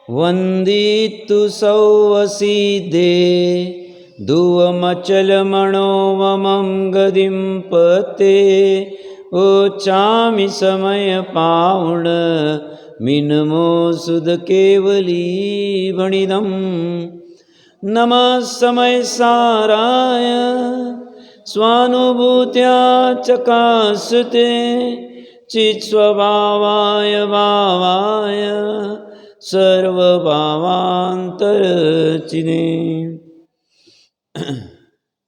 वंदितु सौवसीदे धुवमचलमणो ममं गदिं पते ओचामि समय पावण मिनमो सुध केवली भणिदं नमः समय साराय स्वानुभूत्या चकासते चित्स्वभावाय भावाय सर्वभावांतरचिने।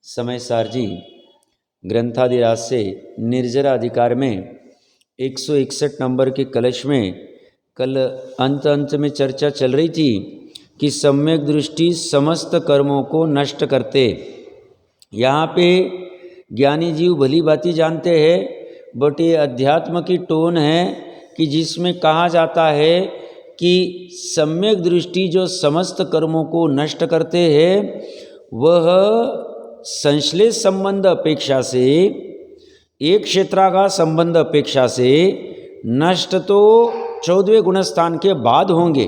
समय सार जी ग्रंथादिराज से निर्जरा अधिकार में 161 नंबर के कलश में कल अंत में चर्चा चल रही थी कि सम्यक दृष्टि समस्त कर्मों को नष्ट करते। यहाँ पे ज्ञानी जीव भली बाती जानते हैं, बट ये अध्यात्म की टोन है कि जिसमें कहा जाता है कि सम्यक दृष्टि जो समस्त कर्मों को नष्ट करते हैं वह संश्लेष संबंध अपेक्षा से, एक क्षेत्राघात संबंध अपेक्षा से नष्ट तो 14वें गुणस्थान के बाद होंगे,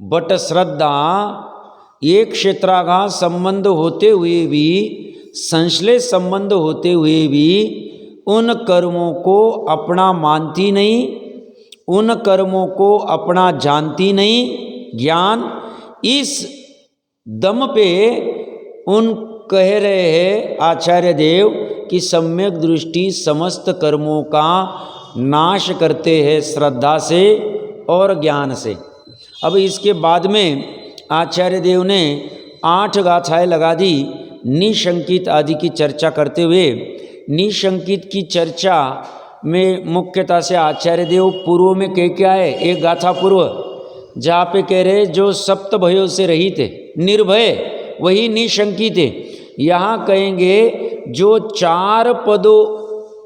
बट श्रद्धा एक क्षेत्राघात संबंध होते हुए भी, संश्लेष संबंध होते हुए भी उन कर्मों को अपना मानती नहीं, उन कर्मों को अपना जानती नहीं। ज्ञान इस दम पे उन कह रहे हैं आचार्य देव कि सम्यक दृष्टि समस्त कर्मों का नाश करते हैं श्रद्धा से और ज्ञान से। अब इसके बाद में आचार्य देव ने 8 गाथाएं लगा दी निशंकित आदि की चर्चा करते हुए। निशंकित की चर्चा में मुख्यतः से आचार्य देव पूर्व में कह के आए, एक गाथा पूर्व जहाँ पे कह रहे जो सप्त भयों से रहित थे, निर्भय, वही निशंकित थे। यहाँ कहेंगे जो 4 पदों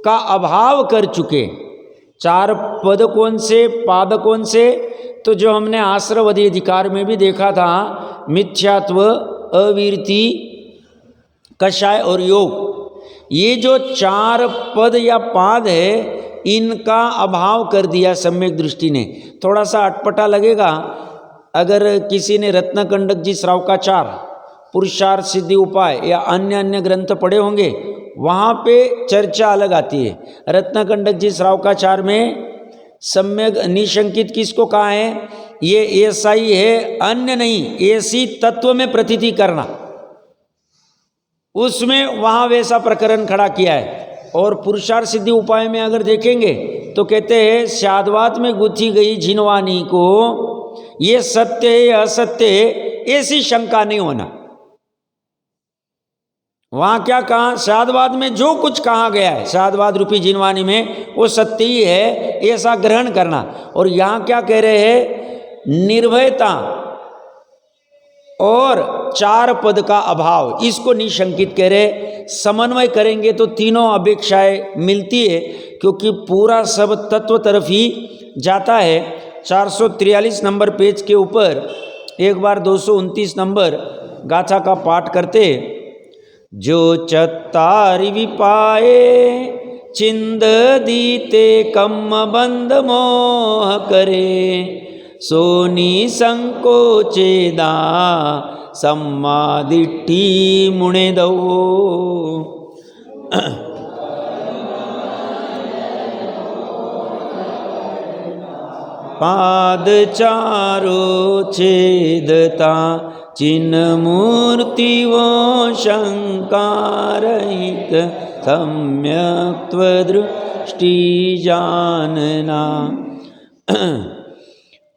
का अभाव कर चुके। 4 पद कौन से, पाद कौन से? तो जो हमने आश्रवधि अधिकार में भी देखा था, मिथ्यात्व, अवीरति, कषाय और योग। ये जो 4 पद या पाद है इनका अभाव कर दिया सम्यक दृष्टि ने। थोड़ा सा अटपटा लगेगा अगर किसी ने रत्नकंडक जी श्रावकाचार, पुरुषार्थ सिद्धि उपाय या अन्य ग्रंथ पढ़े होंगे, वहाँ पे चर्चा अलग आती है। रत्नकंडक जी श्रावकाचार में सम्यक निशंकित किसको कहा है? ये ऐसा ही है, अन्य नहीं, ऐसी तत्व में प्रतीति करना, उसमें वहाँ वैसा प्रकरण खड़ा किया है। और पुरुषार्थ सिद्धि उपाय में अगर देखेंगे तो कहते हैं शाद्वात में गुथी गई झिनवानी को ये सत्य है या असत्य है ऐसी शंका नहीं होना। वहाँ क्या कहा? शाद्वाद में जो कुछ कहा गया है शाद्वाद रूपी झिनवानी में वो सत्य ही है ऐसा ग्रहण करना। और यहाँ क्या कह रहे हैं? निर्भयता और 4 पद का अभाव, इसको निशंकित कह रहे। समन्वय करेंगे तो तीनों अपेक्षाएं मिलती है, क्योंकि पूरा सब तत्व तरफ ही जाता है। 443 नंबर पेज के ऊपर एक बार 229 नंबर गाथा का पाठ करते। जो चत्तारि विपाए चिंद दीते कम बंद मोह करे सोनी संकोचेदा सम्मादिट्ठी मुणे दो। पाद चारो छेदता चिन्ह मूर्ति वो शंकारहित सम्यक्त्व दृष्टि जानना।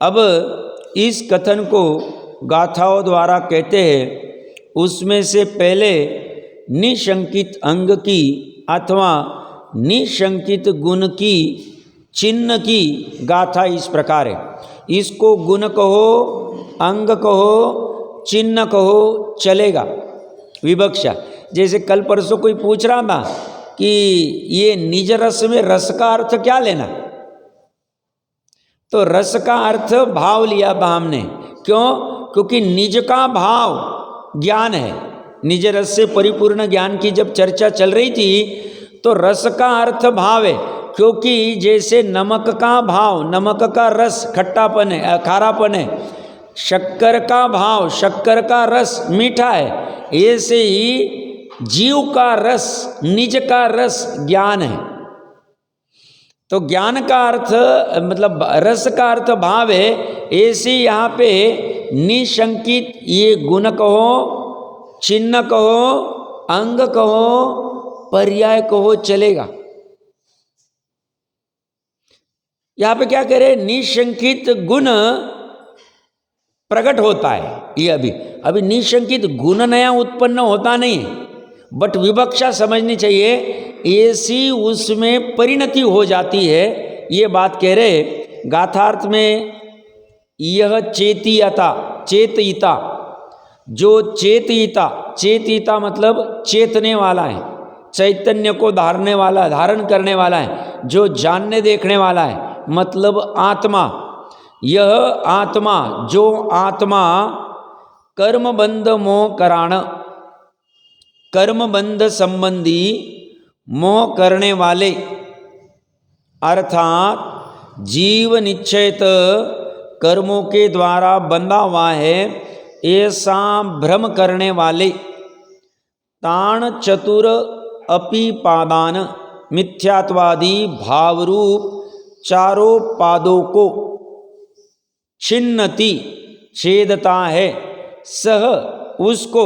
अब इस कथन को गाथाओं द्वारा कहते हैं। उसमें से पहले निशंकित अंग की अथवा निशंकित गुण की चिन्ह की गाथा इस प्रकार है। इसको गुण कहो, अंग कहो, चिन्ह कहो, चलेगा, विवक्षा। जैसे कल परसों कोई पूछ रहा था कि ये निज रस में रस का अर्थ क्या लेना, तो रस का अर्थ भाव लिया हमने। क्यों? क्योंकि निज का भाव ज्ञान है। निज रस से परिपूर्ण ज्ञान की जब चर्चा चल रही थी तो रस का अर्थ भाव है। क्योंकि जैसे नमक का भाव, नमक का रस खट्टापन है, खारापन है, शक्कर का भाव, शक्कर का रस मीठा है, ऐसे ही जीव का रस, निज का रस ज्ञान है। तो ज्ञान का अर्थ मतलब रस का अर्थ भाव है। ऐसे यहाँ पे निशंकित ये गुण कहो, चिन्ह कहो, अंग कहो, पर्याय कहो, चलेगा। यहाँ पे क्या कह रहे? निशंकित गुण प्रकट होता है। ये अभी निशंकित गुण नया उत्पन्न होता नहीं, बट विवक्षा समझनी चाहिए, ऐसी उसमें परिणति हो जाती है। ये बात कह रहे गाथार्थ में। यह चेतियता, चेतयिता, जो चेतयिता, चेतयिता मतलब चेतने वाला है, चैतन्य को धारने वाला, धारण करने वाला है, जो जानने देखने वाला है, मतलब आत्मा। यह आत्मा, जो आत्मा कर्मबंध मोह कराण, कर्मबंध संबंधी मोह करने वाले, अर्थात जीव निश्चयत कर्मों के द्वारा बंधा हुआ है ऐसा भ्रम करने वाले, ताण चतुर अपिपादान मिथ्यात्वादी भावरूप चारों पादों को छिन्नति, छेदता है, सह उसको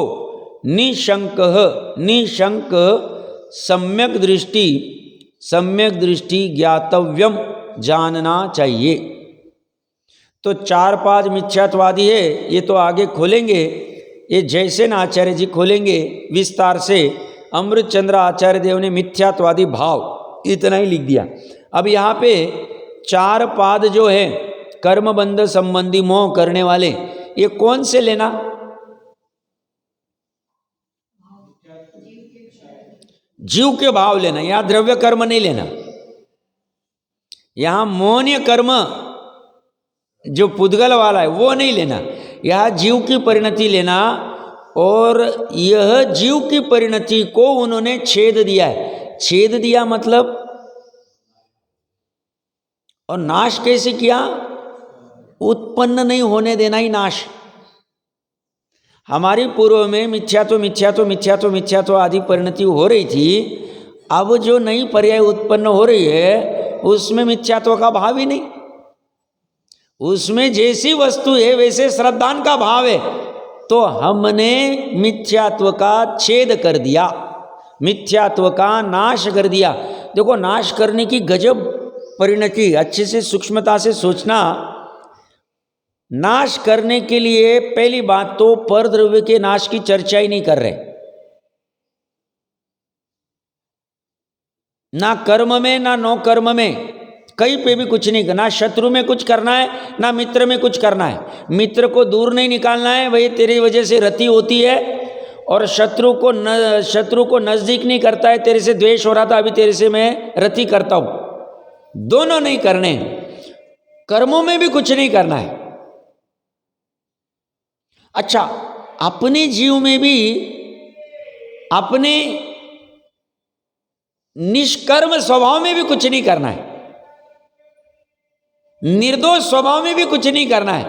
निशंक, निशंक सम्यक दृष्टि, सम्यक दृष्टि ज्ञातव्यम, जानना चाहिए। तो चार पाद मिथ्यात्वादी है, ये तो आगे खोलेंगे, ये जैसे न आचार्य जी खोलेंगे विस्तार से। अमृत चंद्र आचार्य देव ने मिथ्यात्वादी भाव इतना ही लिख दिया। अब यहाँ पे चार पाद जो है कर्मबंध संबंधी मोह करने वाले, ये कौन से लेना? जीव के भाव लेना, यहां द्रव्य कर्म नहीं लेना। यहां मोहनीय कर्म जो पुद्गल वाला है वो नहीं लेना, यह जीव की परिणति लेना। और यह जीव की परिणति को उन्होंने छेद दिया है। छेद दिया मतलब, और नाश कैसे किया? उत्पन्न नहीं होने देना ही नाश। हमारी पूर्व में मिथ्यात्व मिथ्यात्व मिथ्यात्व मिथ्यात्व आदि परिणति हो रही थी। अब जो नई पर्याय उत्पन्न हो रही है उसमें मिथ्यात्व का भाव ही नहीं। उसमें जैसी वस्तु है वैसे श्रद्धान का भाव है। तो हमने मिथ्यात्व का छेद कर दिया, मिथ्यात्व का नाश कर दिया। देखो नाश करने की गजब परिणति, अच्छे से सूक्ष्मता से सोचना। नाश करने के लिए पहली बात तो परद्रव्य के नाश की चर्चा ही नहीं कर रहे, ना कर्म में ना नो कर्म में, कहीं पे भी कुछ नहीं करना। शत्रु में कुछ करना है ना मित्र में कुछ करना है। मित्र को दूर नहीं निकालना है, वही तेरी वजह से रति होती है। और शत्रु को नजदीक नहीं करता है, तेरे से द्वेष हो रहा था, अभी तेरे से मैं रति करता हूं। दोनों नहीं करने। कर्मों में भी कुछ नहीं करना है। अच्छा, अपने जीव में भी अपने निष्कर्म स्वभाव में भी कुछ नहीं करना है, निर्दोष स्वभाव में भी कुछ नहीं करना है।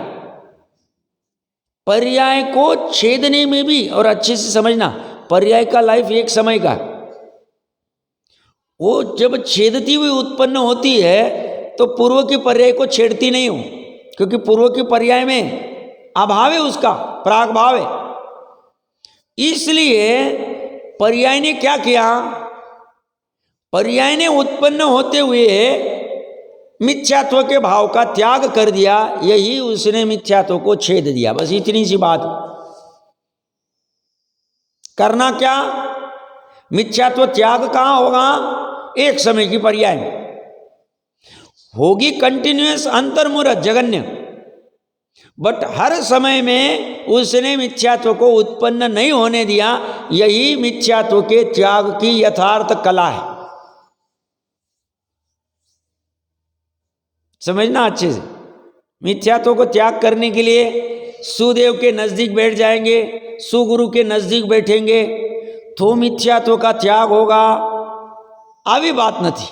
पर्याय को छेदने में भी, और अच्छे से समझना, पर्याय का लाइफ एक समय का, वो जब छेदती हुई उत्पन्न होती है तो पूर्व की पर्याय को छेड़ती नहीं हो, क्योंकि पूर्व की पर्याय में अभाव है, उसका प्राग भाव है। इसलिए पर्याय ने क्या किया? पर्याय ने उत्पन्न होते हुए मिथ्यात्व के भाव का त्याग कर दिया। यही उसने मिथ्यात्व को छेद दिया। बस इतनी सी बात। करना क्या? मिथ्यात्व त्याग कहां होगा? एक समय की पर्याय होगी, कंटिन्यूअस अंतर्मुहूर्त जगन्य, बट हर समय में उसने मिथ्यात्व को उत्पन्न नहीं होने दिया। यही मिथ्यात्व के त्याग की यथार्थ कला है। समझना अच्छे से। मिथ्यात्व को त्याग करने के लिए सुदेव के नजदीक बैठ जाएंगे, सुगुरु के नजदीक बैठेंगे तो मिथ्यात्व का त्याग होगा, આવી बात नहीं,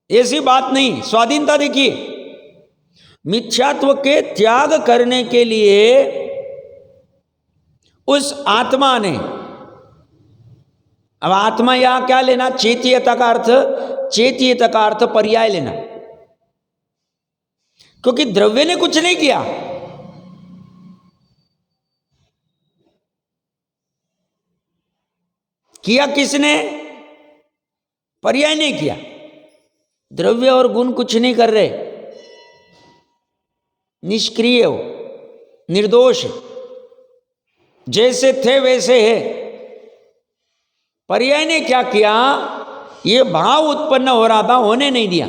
ऐसी बात नहीं। स्वाधीनता देखिए, मिथ्यात्व के त्याग करने के लिए उस आत्मा ने, अब आत्मा यहां क्या लेना, चेतीयता का अर्थ, चेतीयता का अर्थ पर्याय लेना, क्योंकि द्रव्य ने कुछ नहीं किया। किया किसने? पर्याय नहीं किया। द्रव्य और गुण कुछ नहीं कर रहे, निष्क्रिय हो, निर्दोष, जैसे थे वैसे है। पर्याय ने क्या किया, ये भाव उत्पन्न हो रहा था, होने नहीं दिया।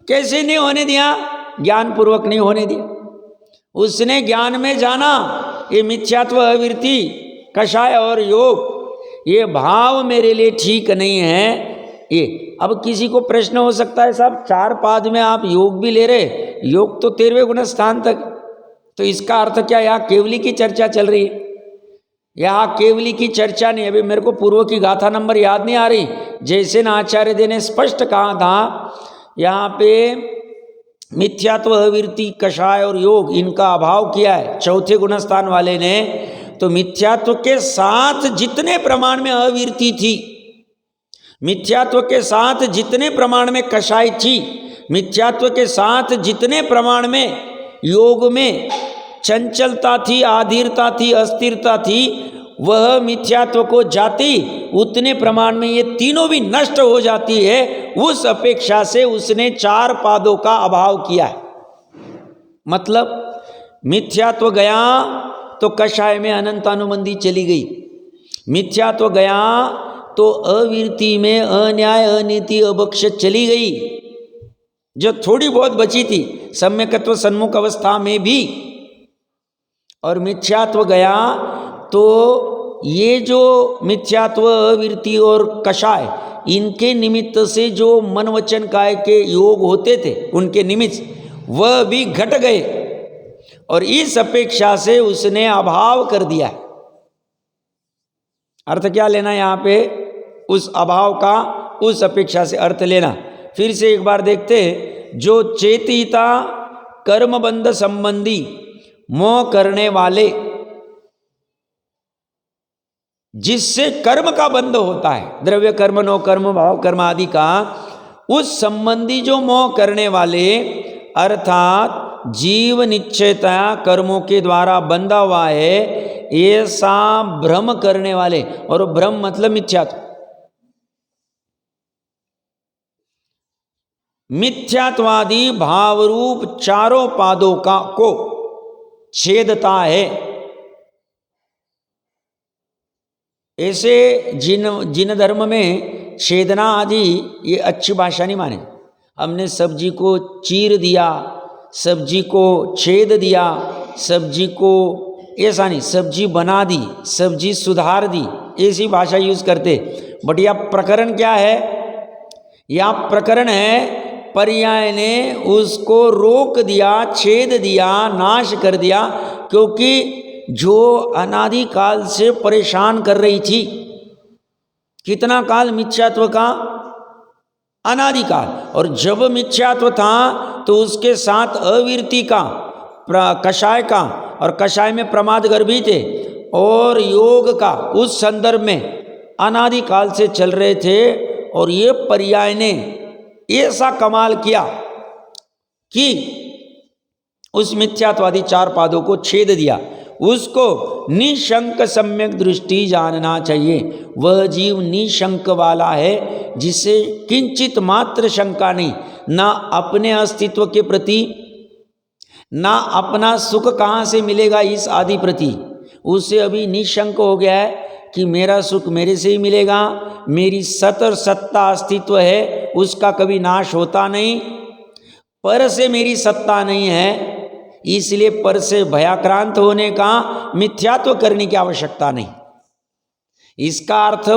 कैसे नहीं होने दिया? ज्ञान पूर्वक नहीं होने दिया। उसने ज्ञान में जाना ये मिथ्यात्व, अविरति, कषाय और योग, ये भाव मेरे लिए ठीक नहीं है। ये अब किसी को प्रश्न हो सकता है, साहब 4 पाद में आप योग भी ले रहे, योग तो 13वें गुण स्थान तक, तो इसका अर्थ क्या? यहाँ केवली की चर्चा चल रही है। यहाँ केवली की चर्चा नहीं। अभी मेरे को पूर्व की गाथा नंबर याद नहीं आ रही। जैसे न आचार्य जी ने स्पष्ट कहा था, यहाँ पे मिथ्यात्व, अविरति, कषाय और योग, इनका अभाव किया है चौथे गुणस्थान वाले ने। तो मिथ्यात्व के साथ जितने प्रमाण में अविरति थी, मिथ्यात्व के साथ जितने प्रमाण में कषाय थी, मिथ्यात्व के साथ जितने प्रमाण में योग में चंचलता थी, आधीरता थी, अस्थिरता थी, वह मिथ्यात्व को जाती, उतने प्रमाण में ये तीनों भी नष्ट हो जाती है। उस अपेक्षा से उसने 4 पादों का अभाव किया है। मतलब मिथ्यात्व गया तो कषाय में अनंतानुबंधी चली गई, मिथ्यात्व गया तो अविरति में अन्याय, अनीति, अभक्ष चली गई, जो थोड़ी बहुत बची थी सम्यकत्व सन्मुख अवस्था में भी। और मिथ्यात्व गया तो ये जो मिथ्यात्व, अविरति और कषाय, इनके निमित्त से जो मन वचन काय के योग होते थे, उनके निमित्त वह भी घट गए, और इस अपेक्षा से उसने अभाव कर दिया। अर्थ क्या लेना यहाँ पे? उस अभाव का, उस अपेक्षा से अर्थ लेना। फिर से एक बार देखते, जो चेतिता कर्मबंध संबंधी मोह करने वाले, जिससे कर्म का बंध होता है, द्रव्य कर्म, नो कर्म, भाव कर्म आदि का, उस संबंधी जो मोह करने वाले, अर्थात जीव निश्चयता कर्मों के द्वारा बंधा हुआ है, ऐसा भ्रम करने वाले, और भ्रम मतलब मिथ्यात्व, मिथ्यात्वादी भावरूप 4 पादों का को छेदता है। ऐसे जिन धर्म में छेदना आदि ये अच्छी भाषा नहीं माने। हमने सब्जी को चीर दिया, सब्जी को छेद दिया, सब्जी को ऐसा नहीं, सब्जी बना दी, सब्जी सुधार दी, ऐसी भाषा यूज करते। बट यह प्रकरण क्या है? यह प्रकरण है पर्याय ने उसको रोक दिया, छेद दिया, नाश कर दिया, क्योंकि जो अनादिकाल से परेशान कर रही थी, कितना काल? मिथ्यात्व का अनादिकाल। और जब मिथ्यात्व था तो उसके साथ अविरति का, कषाय का, और कषाय में प्रमाद गर्भी थे, और योग का उस संदर्भ में अनादिकाल से चल रहे थे। और ये पर्याय ने ऐसा कमाल किया कि उस मिथ्यात्वादी 4 पादों को छेद दिया। उसको निशंक सम्यक दृष्टि जानना चाहिए। वह जीव निशंक वाला है, जिसे किंचित मात्र शंका नहीं, ना अपने अस्तित्व के प्रति, ना अपना सुख कहाँ से मिलेगा इस आदि प्रति। उससे अभी निशंक हो गया है कि मेरा सुख मेरे से ही मिलेगा, मेरी सत और सत्ता अस्तित्व है, उसका कभी नाश होता नहीं, पर से मेरी सत्ता नहीं है, इसलिए पर से भयाक्रांत होने का मिथ्यात्व करने की आवश्यकता नहीं। इसका अर्थ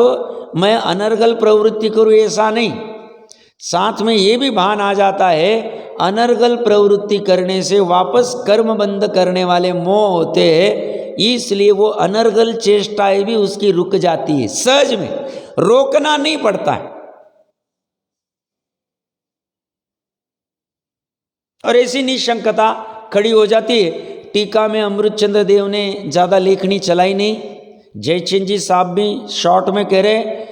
मैं अनर्गल प्रवृत्ति करूँ ऐसा नहीं। साथ में ये भी भान आ जाता है अनर्गल प्रवृत्ति करने से वापस कर्म बंध करने वाले मोह होते हैं, इसलिए वो अनर्गल चेष्टाएं भी उसकी रुक जाती है, सहज में रोकना नहीं पड़ता है। और ऐसी निशंकता खड़ी हो जाती है। टीका में अमृतचंद्र देव ने ज़्यादा लेखनी चलाई नहीं, जयचंद जी साहब भी शॉर्ट में कह रहे,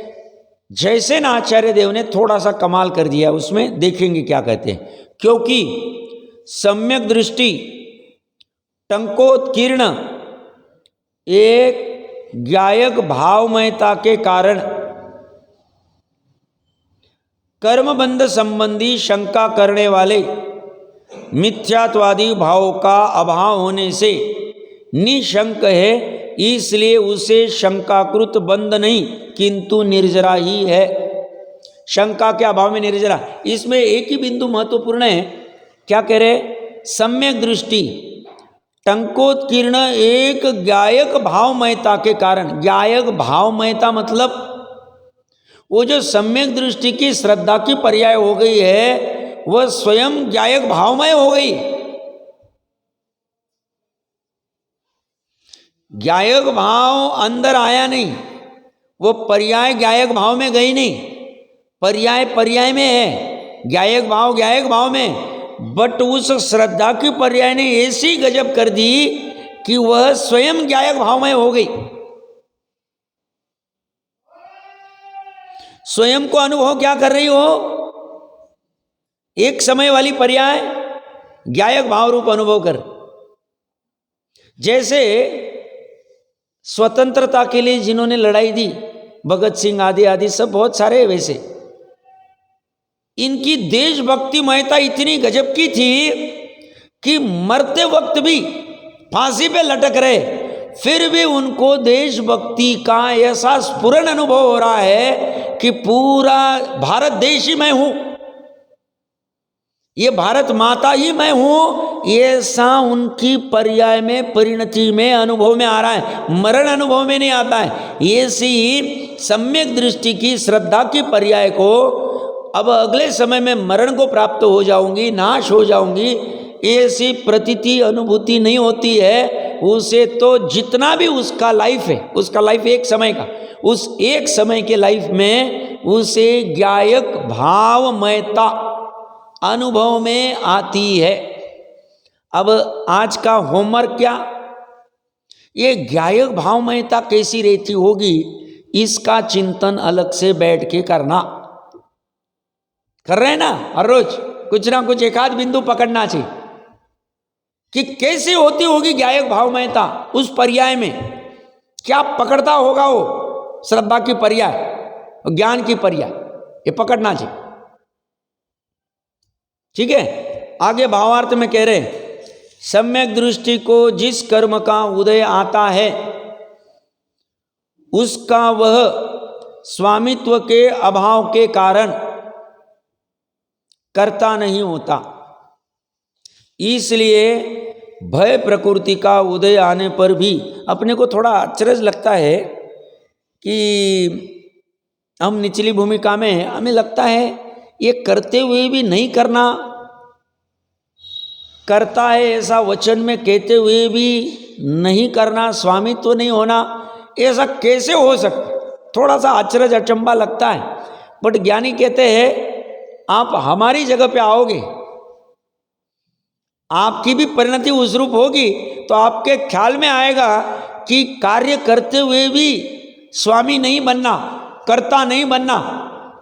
जैसे ना आचार्य देव ने थोड़ा सा कमाल कर दिया उसमें, देखेंगे क्या कहते हैं। क्योंकि सम्यक दृष्टि टंकोत्कीर्ण एक ज्ञायक भावमयता के कारण कर्मबंध संबंधी शंका करने वाले मिथ्यात्वादी भाव का अभाव होने से निशंक है, इसलिए उसे शंकाकृत बंध नहीं किंतु निर्जरा ही है। शंका के अभाव में निर्जरा। इसमें एक ही बिंदु महत्वपूर्ण है, क्या कह रहे, सम्यक दृष्टि टंकोत्कीर्ण एक ज्ञायक भावमयता के कारण। ज्ञायक भावमयता मतलब वो जो सम्यक दृष्टि की श्रद्धा की पर्याय हो गई है वह स्वयं ज्ञायक भावमय हो गई। ज्ञायक भाव अंदर आया नहीं, वो पर्याय ज्ञायक भाव में गई नहीं, पर्याय पर्याय में है, ज्ञायक भाव में, बट उस श्रद्धा की पर्याय ने ऐसी गजब कर दी कि वह स्वयं ज्ञायक भावमय हो गई। स्वयं को अनुभव क्या कर रही हो, एक समय वाली पर्याय ज्ञायक भाव रूप अनुभव कर। जैसे स्वतंत्रता के लिए जिन्होंने लड़ाई दी, भगत सिंह आदि आदि सब बहुत सारे, वैसे इनकी देशभक्तिमयता इतनी गजब की थी कि मरते वक्त भी फांसी पे लटक रहे, फिर भी उनको देशभक्ति का ऐसा स्फुरन अनुभव हो रहा है कि पूरा भारत देश ही मैं हूं, ये भारत माता ही मैं हूं, ऐसा उनकी पर्याय में परिणति में अनुभव में आ रहा है, मरण अनुभव में नहीं आता है। ऐसी सम्यक दृष्टि की श्रद्धा की पर्याय को अब अगले समय में मरण को प्राप्त हो जाऊंगी, नाश हो जाऊंगी, ऐसी प्रतीति अनुभूति नहीं होती है। उसे तो जितना भी उसका लाइफ है, उसका लाइफ एक समय का, उस एक समय के लाइफ में उसे ज्ञायक भावमयता अनुभव में आती है। अब आज का होमवर्क क्या, ये ज्ञायक भावमयता कैसी रहती होगी, इसका चिंतन अलग से बैठ के करना। कर रहे हैं ना, हर रोज कुछ ना कुछ एक आध बिंदु पकड़ना चाहिए कि कैसे होती होगी ज्ञायक भावमयता, उस पर्याय में क्या पकड़ता होगा वो श्रद्धा की पर्याय, ज्ञान की पर्याय, ये पकड़ना चाहिए। ठीक है, आगे भावार्थ में कह रहे हैं, सम्यक दृष्टि को जिस कर्म का उदय आता है उसका वह स्वामित्व के अभाव के कारण कर्ता नहीं होता, इसलिए भय प्रकृति का उदय आने पर भी अपने को थोड़ा अचरज लगता है कि हम निचली भूमिका में हैं, हमें लगता है ये करते हुए भी नहीं करना, करता है ऐसा वचन में कहते हुए भी नहीं करना, स्वामित्व नहीं होना, ऐसा कैसे हो सकता, थोड़ा सा अचरज अचंबा लगता है। बट ज्ञानी कहते हैं आप हमारी जगह पे आओगे, आपकी भी परिणति उस रूप होगी तो आपके ख्याल में आएगा कि कार्य करते हुए भी स्वामी नहीं बनना, कर्ता नहीं बनना,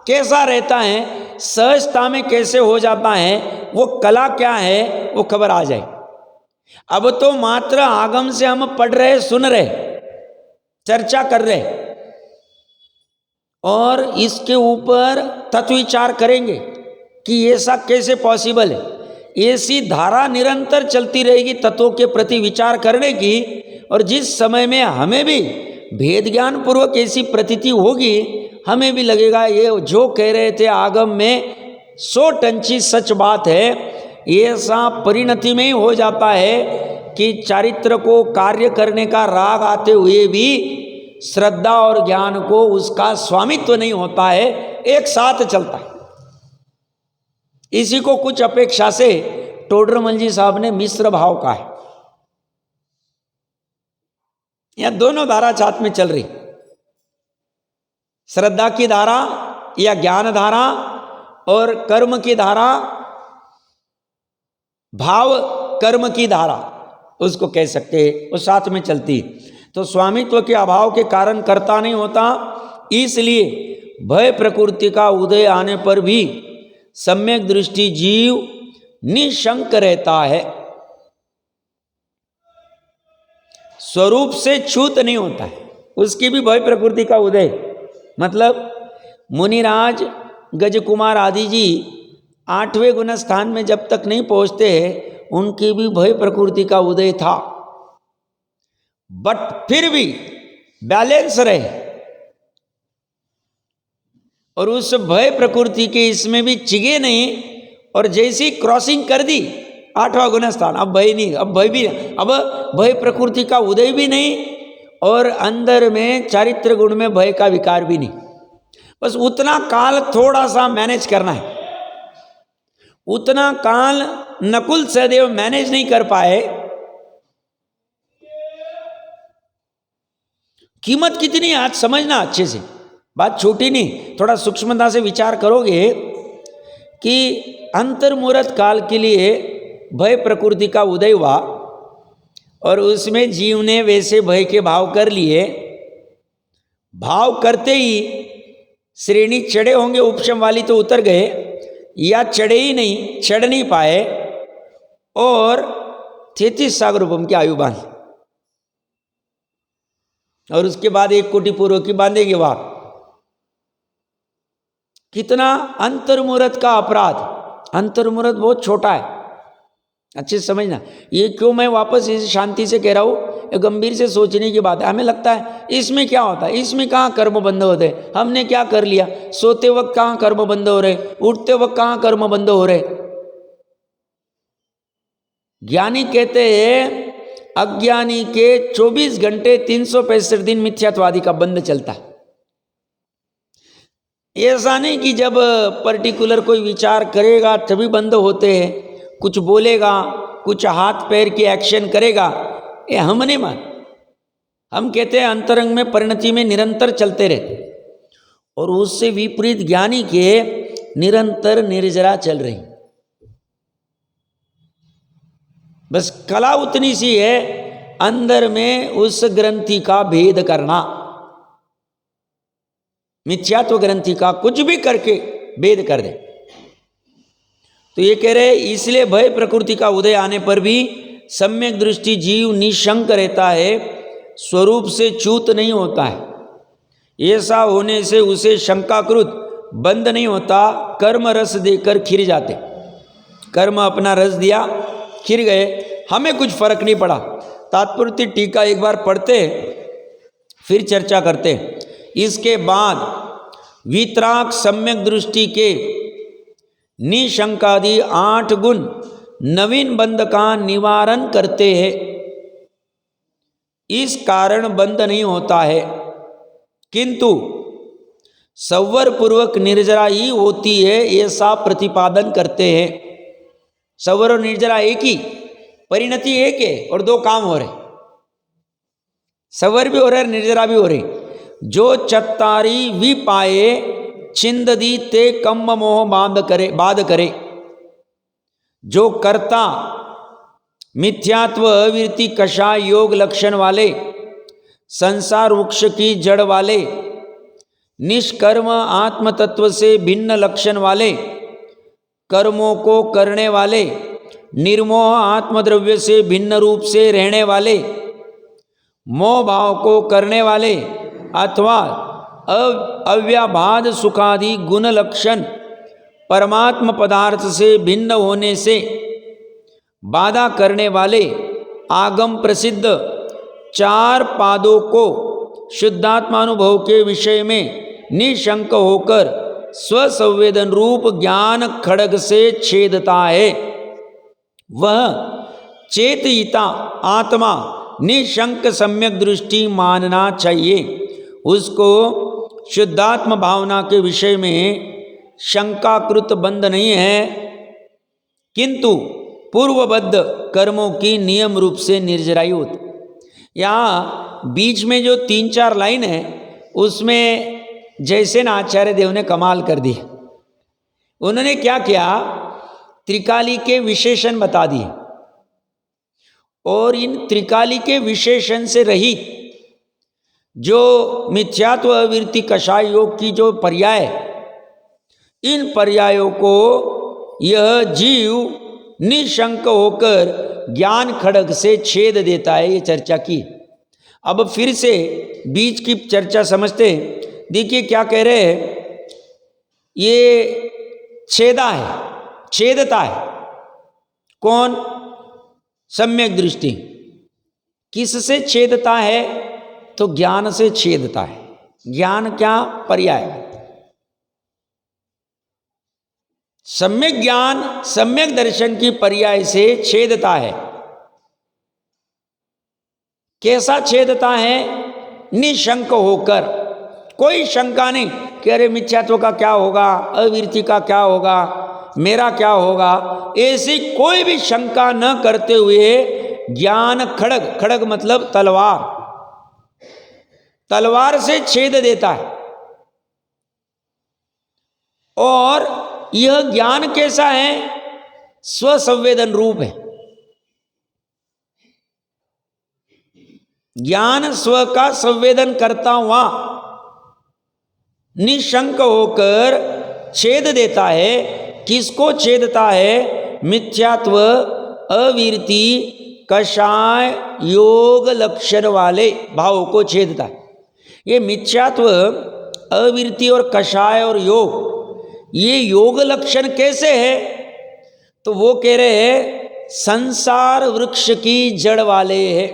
कैसा रहता है, सहजता में कैसे हो जाता है, वो कला क्या है वो खबर आ जाए। अब तो मात्र आगम से हम पढ़ रहे, सुन रहे, चर्चा कर रहे और इसके ऊपर तत्व विचार करेंगे कि ऐसा कैसे पॉसिबल है। ऐसी धारा निरंतर चलती रहेगी तत्वों के प्रति विचार करने की, और जिस समय में हमें भी भेद ज्ञान पूर्वक ऐसी प्रतीति होगी, हमें भी लगेगा ये जो कह रहे थे आगम में 100 टंची सच बात है। ऐसा परिणति में ही हो जाता है कि चारित्र को कार्य करने का राग आते हुए भी श्रद्धा और ज्ञान को उसका स्वामित्व नहीं होता है, एक साथ चलता है। इसी को कुछ अपेक्षा से टोडरमल जी साहब ने मिश्र भाव कहा है। यहां दोनों धारा साथ में चल रही, श्रद्धा की धारा या ज्ञान धारा और कर्म की धारा, भाव कर्म की धारा उसको कह सकते हैं, वो साथ में चलती। तो स्वामित्व के अभाव के कारण कर्ता नहीं होता, इसलिए भय प्रकृति का उदय आने पर भी सम्यक दृष्टि जीव निशंक रहता है, स्वरूप से च्युत नहीं होता है। उसकी भी भय प्रकृति का उदय, मतलब मुनिराज गजकुमार आदि जी 8वें गुण स्थान में जब तक नहीं पहुंचते उनकी भी भय प्रकृति का उदय था, बट फिर भी बैलेंस रहे और उस भय प्रकृति के इसमें भी चिगे नहीं। और जैसी क्रॉसिंग कर दी 8वां गुण स्थान, अब भय नहीं, अब भय भी, अब भय प्रकृति का उदय भी नहीं और अंदर में चारित्र गुण में भय का विकार भी नहीं। बस उतना काल थोड़ा सा मैनेज करना है। उतना काल नकुल सहदेव मैनेज नहीं कर पाए। कीमत कितनी है आज समझना अच्छे से, बात छोटी नहीं, थोड़ा सूक्ष्मता से विचार करोगे कि अंतर्मुहूर्त काल के लिए भय प्रकृति का उदय हुआ और उसमें जीव ने वैसे भय के भाव कर लिए। भाव करते ही श्रेणी चढ़े होंगे, उपशम वाली तो उतर गए, या चढ़े ही नहीं, चढ़ नहीं पाए और 33 सागर रूपम की आयु बांध, और उसके बाद 1 कोटि पूर्व की बांधेंगे वहां। कितना अंतर्मुहूर्त का अपराध, अंतर्मुहूर्त बहुत छोटा है, अच्छे से समझना। ये क्यों मैं वापस इसे शांति से कह रहा हूँ, गंभीर से सोचने की बात है। हमें लगता है इसमें क्या होता है, इसमें कहाँ कर्म बंद होते, हमने क्या कर लिया, सोते वक्त कहाँ कर्म बंद हो रहे, उठते वक्त कहाँ कर्म बंद हो रहे। ज्ञानी कहते हैं अज्ञानी के 24 घंटे 365 दिन मिथ्यात्वादी का बंद चलता है। ऐसा नहीं कि जब पर्टिकुलर कोई विचार करेगा तभी बंद होते हैं, कुछ बोलेगा, कुछ हाथ पैर की एक्शन करेगा, ये हम नहीं मान। हम कहते हैं अंतरंग में परिणति में निरंतर चलते रहते, और उससे विपरीत ज्ञानी के निरंतर निर्जरा चल रही। बस कला उतनी सी है अंदर में उस ग्रंथि का भेद करना, मिथ्यात्व ग्रंथि का कुछ भी करके भेद कर दे। तो ये कह रहे इसलिए भय प्रकृति का उदय आने पर भी सम्यक दृष्टि जीव निशंक रहता है, स्वरूप से च्युत नहीं होता है। ऐसा होने से उसे शंकाकृत बंद नहीं होता, कर्म रस देकर खिर जाते। कर्म अपना रस दिया, खिर गए, हमें कुछ फर्क नहीं पड़ा। तात्पर्य टीका एक बार पढ़ते फिर चर्चा करते। इसके बाद वितराग सम्यक दृष्टि के निशंकादि 8 गुण नवीन बंध का निवारण करते हैं। इस कारण बंध नहीं होता है, किंतु संवर पूर्वक निर्जरा ही होती है, ऐसा प्रतिपादन करते हैं। संवर और निर्जरा एक ही, परिणति एक है और 2 काम हो रहे, संवर भी हो रहा है, निर्जरा भी हो रही। जो चत्तारी भी पाए छिंद दी ते कम्म मोह बाध करे। जो कर्ता मिथ्यात्व वृत्ति कषाय योग लक्षण वाले, संसार वृक्ष की जड़ वाले, निष्कर्म आत्म तत्व से भिन्न लक्षण वाले, कर्मों को करने वाले, निर्मोह आत्मद्रव्य से भिन्न रूप से रहने वाले, मोह भाव को करने वाले अथवा अव्याभाद सुखादि गुण लक्षण परमात्म पदार्थ से भिन्न होने से बाधा करने वाले आगम प्रसिद्ध 4 पादों को शुद्धात्मानुभव के विषय में निशंक होकर स्वसंवेदन रूप ज्ञान खड्ग से छेदता है। वह चेतयिता आत्मा निशंक सम्यक दृष्टि मानना चाहिए। उसको शुद्धात्म भावना के विषय में शंकाकृत बंध नहीं है, किंतु पूर्वबद्ध कर्मों की नियम रूप से निर्जराई होती। यहाँ बीच में जो 3-4 लाइन है उसमें जैसे ना आचार्य देव ने कमाल कर दी। उन्होंने क्या किया, त्रिकाली के विशेषण बता दिए और इन त्रिकाली के विशेषण से रहित जो मिथ्यात्व अविरति कषाय योग की जो पर्याय, इन पर्यायों को यह जीव निशंक होकर ज्ञान खड्ग से छेद देता है, ये चर्चा की। अब फिर से बीच की चर्चा समझते। देखिए क्या कह रहे हैं, ये छेदा है, छेदता है। कौन? सम्यक दृष्टि। किससे छेदता है? तो ज्ञान से छेदता है। ज्ञान क्या? पर्याय। सम्यक ज्ञान सम्यक दर्शन की पर्याय से छेदता है। कैसा छेदता है? निशंक होकर, कोई शंका नहीं कि अरे मिथ्यात्व का क्या होगा, अविरति का क्या होगा, मेरा क्या होगा, ऐसी कोई भी शंका न करते हुए ज्ञान खड्ग, खड्ग मतलब तलवार, तलवार से छेद देता है। और यह ज्ञान कैसा है? स्वसंवेदन रूप है। ज्ञान स्व का संवेदन करता हुआ निशंक होकर छेद देता है। किसको छेदता है? मिथ्यात्व अविरति कषाय योग लक्षण वाले भावों को छेदता है। ये मिथ्यात्व अविरति और कषाय और योग, ये योग लक्षण कैसे है? तो वो कह रहे हैं संसार वृक्ष की जड़ वाले है।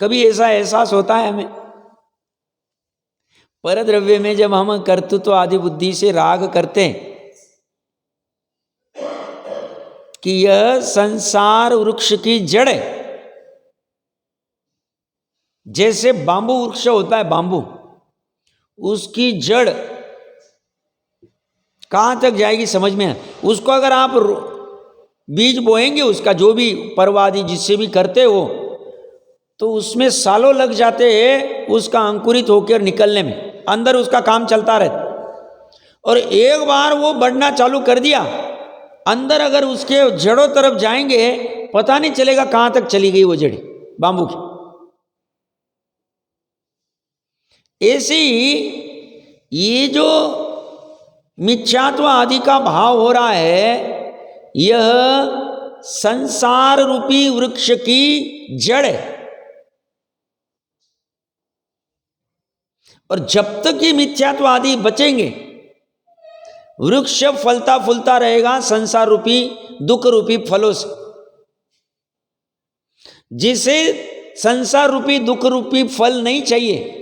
कभी ऐसा एहसास होता है हमें, परद्रव्य में जब हम कर्तृत्व आदि बुद्धि से राग करते हैं कि यह संसार वृक्ष की जड़ है। जैसे बांबू वृक्ष होता है, बांबू, उसकी जड़ कहां तक जाएगी समझ में? उसको अगर आप बीज बोएंगे, उसका जो भी परवादी जिससे भी करते हो, तो उसमें सालों लग जाते हैं उसका अंकुरित होकर निकलने में, अंदर उसका काम चलता रहता। और एक बार वो बढ़ना चालू कर दिया, अंदर अगर उसके जड़ों तरफ जाएंगे पता नहीं चलेगा कहां तक चली गई वो जड़ी बांबू की। ऐसे ही ये जो मिथ्यात्व आदि का भाव हो रहा है, यह संसार रूपी वृक्ष की जड़ है। और जब तक ये मिथ्यात्व आदि बचेंगे, वृक्ष फलता फूलता रहेगा संसार रूपी दुख रूपी फलों से। जिसे संसार रूपी दुख रूपी फल नहीं चाहिए,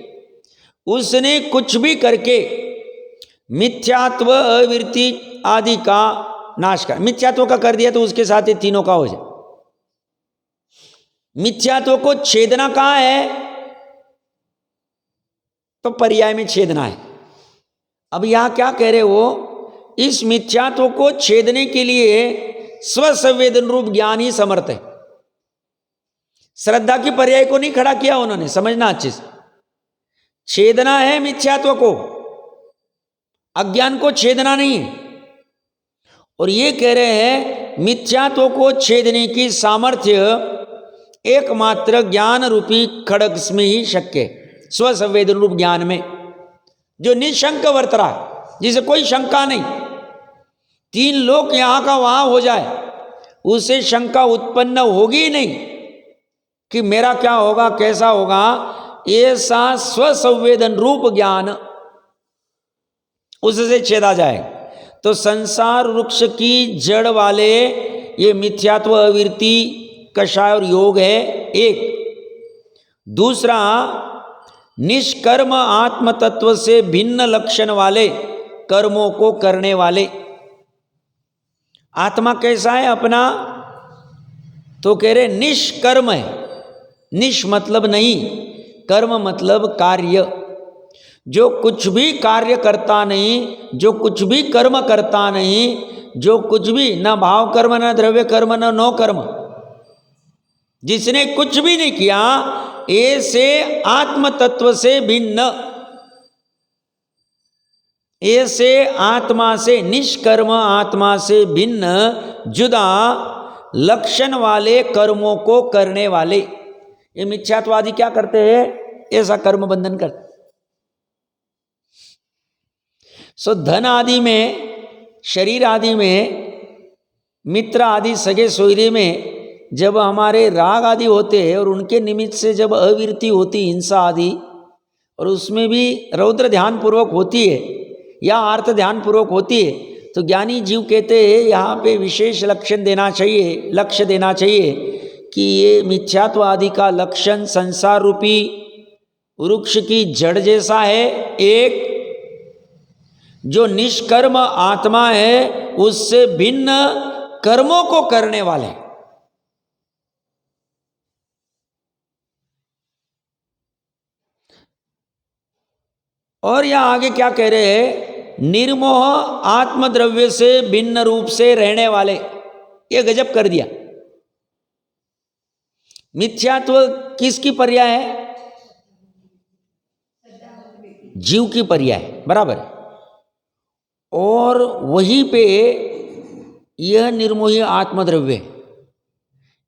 उसने कुछ भी करके मिथ्यात्व अविरति आदि का नाश कर, मिथ्यात्व का कर दिया तो उसके साथ ये तीनों का हो जाए। मिथ्यात्व को छेदना कहां है? तो पर्याय में छेदना है। अब यहां क्या कह रहे हो? इस मिथ्यात्व को छेदने के लिए स्वसंवेदन रूप ज्ञान ही समर्थ है। श्रद्धा की पर्याय को नहीं खड़ा किया उन्होंने, समझना अच्छे से। छेदना है मिथ्यात्व को, अज्ञान को छेदना नहीं है। और ये कह रहे हैं मिथ्यात्व को छेदने की सामर्थ्य एकमात्र ज्ञान रूपी खड्ग में ही शक्य है। स्वसंवेदन रूप ज्ञान में जो निशंक वर्त रहा है, जिसे कोई शंका नहीं, 3 लोक यहां का वहां हो जाए, उसे शंका उत्पन्न होगी नहीं कि मेरा क्या होगा, कैसा होगा। ऐसा स्वसंवेदन रूप ज्ञान उससे छेदा जाए। तो संसार वृक्ष की जड़ वाले ये मिथ्यात्व अविरति कषाय और योग है एक। दूसरा, निष्कर्म आत्म तत्व से भिन्न लक्षण वाले कर्मों को करने वाले। आत्मा कैसा है अपना? तो कह रहे निष्कर्म है। निष् मतलब नहीं, कर्म मतलब कार्य। जो कुछ भी कार्य करता नहीं, जो कुछ भी कर्म करता नहीं, जो कुछ भी, न भाव कर्म, न द्रव्य कर्म, न नो कर्म, जिसने कुछ भी नहीं किया, ऐसे आत्म तत्व से भिन्न, ऐसे आत्मा से, निष्कर्म आत्मा से भिन्न, जुदा लक्षण वाले कर्मों को करने वाले, ये मिथ्यात्वादी क्या करते हैं? ऐसा कर्म बंधन करते। सो धन आदि में, शरीर आदि में, मित्र आदि, सगे सोयरे में जब हमारे राग आदि होते हैं और उनके निमित्त से जब अविरति होती, हिंसा आदि, और उसमें भी रौद्र ध्यान पूर्वक होती है या आर्त ध्यान पूर्वक होती है, तो ज्ञानी जीव कहते हैं यहाँ पे विशेष लक्षण देना चाहिए, लक्ष्य देना चाहिए कि ये मिथ्यात्व आदि का लक्षण संसार रूपी वृक्ष की जड़ जैसा है, एक जो निष्कर्म आत्मा है उससे भिन्न कर्मों को करने वाले। और यहां आगे क्या कह रहे हैं? निर्मोह आत्मद्रव्य से भिन्न रूप से रहने वाले। ये गजब कर दिया। मिथ्यात्व किसकी पर्याय है? जीव की पर्याय, बराबर। और वहीं पे यह निर्मोही आत्मद्रव्य,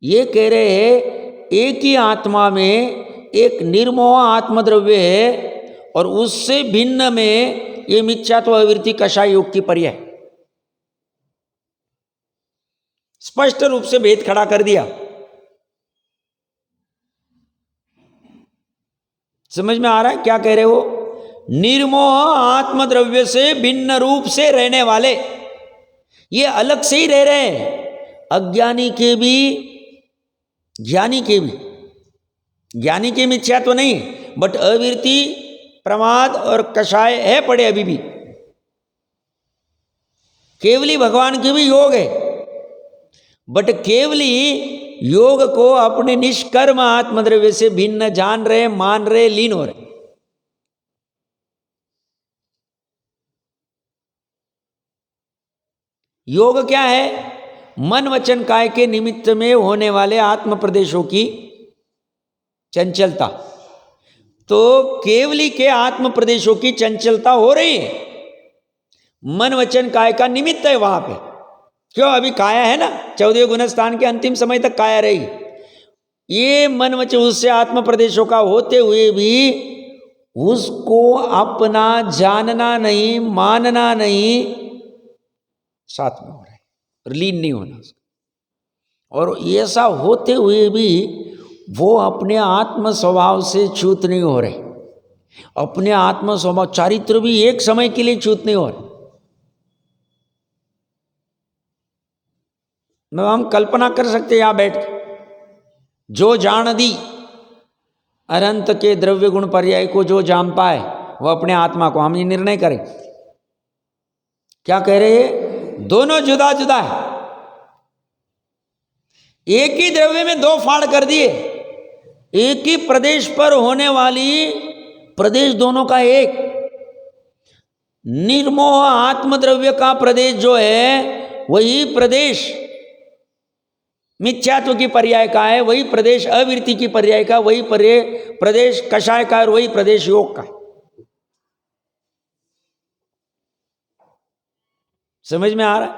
ये कह रहे हैं एक ही आत्मा में एक निर्मोह आत्मद्रव्य है और उससे भिन्न में ये मिथ्यात्व अविरति कषाय योग की पर्याय। स्पष्ट रूप से भेद खड़ा कर दिया। समझ में आ रहा है क्या कह रहे हो? निर्मोह आत्मद्रव्य से भिन्न रूप से रहने वाले, ये अलग से ही रह रहे हैं। अज्ञानी के भी, ज्ञानी के भी। ज्ञानी के मिथ्यात्व नहीं, बट अविरति, प्रमाद और कषाय है पड़े अभी भी। केवली भगवान की भी योग है, बट केवली योग को अपने निष्कर्म आत्मद्रव्य से भिन्न जान रहे, मान रहे, लीन हो रहे। योग क्या है? मन वचन काय के निमित्त में होने वाले आत्म प्रदेशों की चंचलता। तो केवली के आत्म प्रदेशों की चंचलता हो रही है, मन वचन काय का निमित्त है वहां पे। क्यों? अभी काया है ना, 14 गुणस्थान के अंतिम समय तक काया रही। ये मन वचन उससे आत्म प्रदेशों का होते हुए भी उसको अपना जानना नहीं, मानना नहीं, साथ में हो रहा है, लीन नहीं होना। और ऐसा होते हुए भी वो अपने आत्म स्वभाव से च्युत नहीं हो रहे। अपने आत्म स्वभाव, चारित्र भी एक समय के लिए च्युत नहीं हो रहे। मैं हम कल्पना कर सकते यहां बैठ के, जो जान दी अनंत के द्रव्य गुण पर्याय को, जो जान पाए वो अपने आत्मा को, हम ये निर्णय करें। क्या कह रहे हैं? दोनों जुदा जुदा है। एक ही द्रव्य में दो फाड़ कर दिए। एक ही प्रदेश पर होने वाली प्रदेश दोनों का एक। निर्मोह आत्मद्रव्य का प्रदेश जो है वही प्रदेश मिथ्यात्व की पर्याय का है, वही प्रदेश अविरति की पर्याय का, वही प्रदेश कषाय का, और वही प्रदेश योग का। समझ में आ रहा है?